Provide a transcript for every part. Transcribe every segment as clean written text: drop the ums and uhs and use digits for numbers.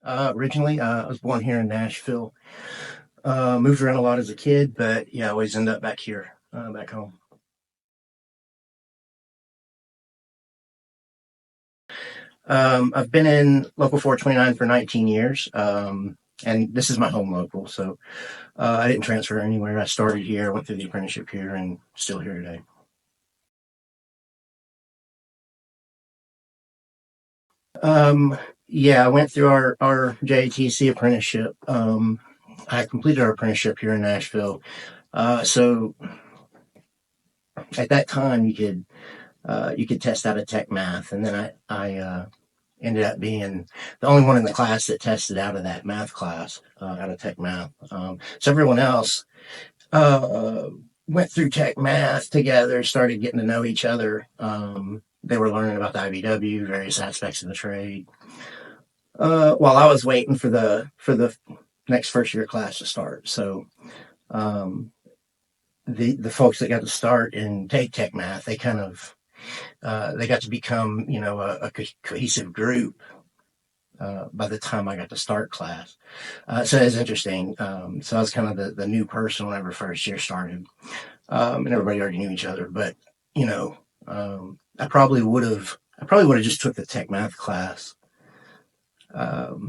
Originally, I was born here in Nashville. Moved around a lot as a kid, but yeah, I always end up back here, back home. I've been in Local 429 for 19 years, and this is my home local, so I didn't transfer anywhere. I started here, went through the apprenticeship here, and still here today. Um, yeah, I went through our JTC apprenticeship. I completed our apprenticeship here in Nashville. So at that time, you could test out of tech math, and then I ended up being the only one in the class that tested out of that math class, out of tech math. So everyone else uh, went through tech math together, started getting to know each other. They were learning about the IBW, various aspects of the trade, while I was waiting for the next first year class to start. So um, the folks that got to start and take tech math, they got to become a cohesive group by the time I got to start class. So it's interesting. So I was kind of the new person whenever first year started, and everybody already knew each other. But you know, I probably would have just took the tech math class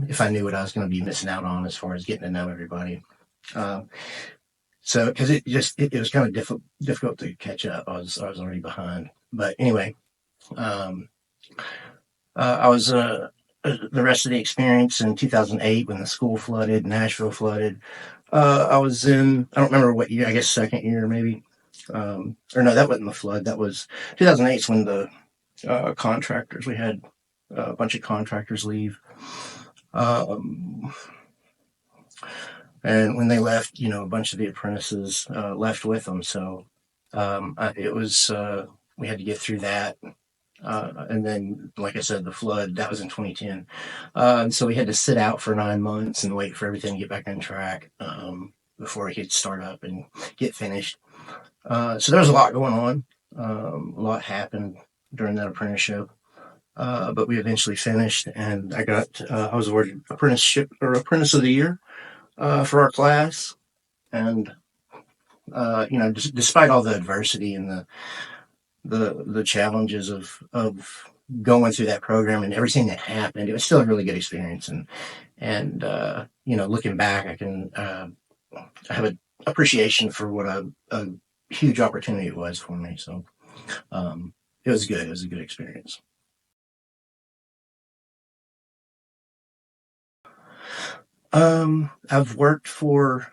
if I knew what I was going to be missing out on as far as getting to know everybody. Um, so because it was kind of difficult to catch up. I was already behind. But anyway, um, I was the rest of the experience in 2008 when the school flooded, Nashville flooded. I was in, I don't remember what year, I guess second year maybe. Or no, that wasn't the flood. That was 2008 is when the contractors, we had a bunch of contractors leave. Um, and when they left, a bunch of the apprentices left with them. So it was, we had to get through that. And then, like I said, the flood, that was in 2010. And so we had to sit out for 9 months and wait for everything to get back on track before we could start up and get finished. So there was a lot going on. A lot happened during that apprenticeship. But we eventually finished, and I was awarded apprenticeship or apprentice of the year for our class. And despite all the adversity and the challenges of going through that program and everything that happened, it was still a really good experience. And looking back, I have an appreciation for what a huge opportunity it was for me. So it was good. It was a good experience. I've worked for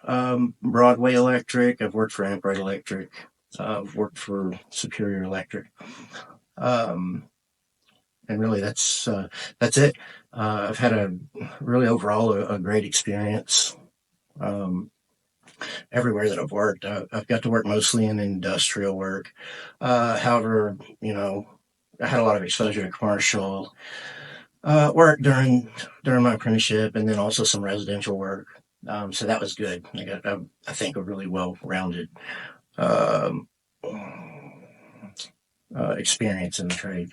Broadway Electric. I've worked for Ampride Electric. I've worked for Superior Electric. Um, and really, that's it. I've had a really overall a great experience um, everywhere that I've worked. I've got to work mostly in industrial work. However, I had a lot of exposure to commercial work during my apprenticeship, and then also some residential work. So that was good. I think, a really well-rounded um, experience in the trade.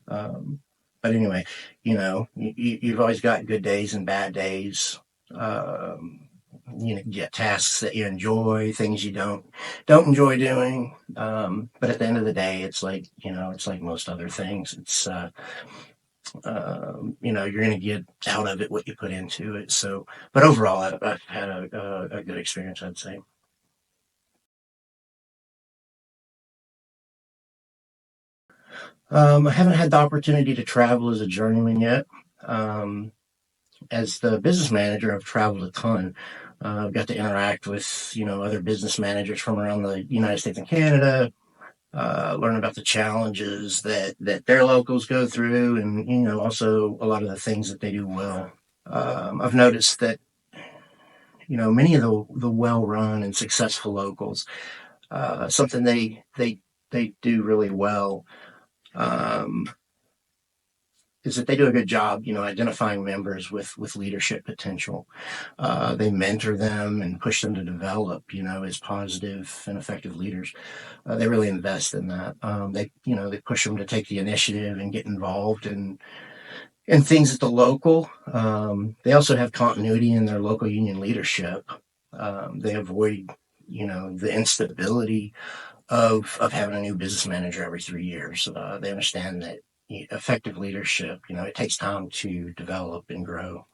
Um, but anyway, you've always got good days and bad days. Um, you get tasks that you enjoy, things you don't enjoy doing. But at the end of the day, it's like most other things. You're going to get out of it what you put into it. So, but overall, I've had a good experience, I'd say. I haven't had the opportunity to travel as a journeyman yet. Um, as the business manager, I've traveled a ton. I've got to interact with other business managers from around the United States and Canada. Learn about the challenges that their locals go through, and also a lot of the things that they do well. I've noticed that many of the well-run and successful locals, something they do really well um, is that they do a good job, identifying members with leadership potential. They mentor them and push them to develop, as positive and effective leaders. They really invest in that. They push them to take the initiative and get involved and things at the local. They also have continuity in their local union leadership. They avoid, the instability of having a new business manager every 3 years. They understand that effective leadership, it takes time to develop and grow.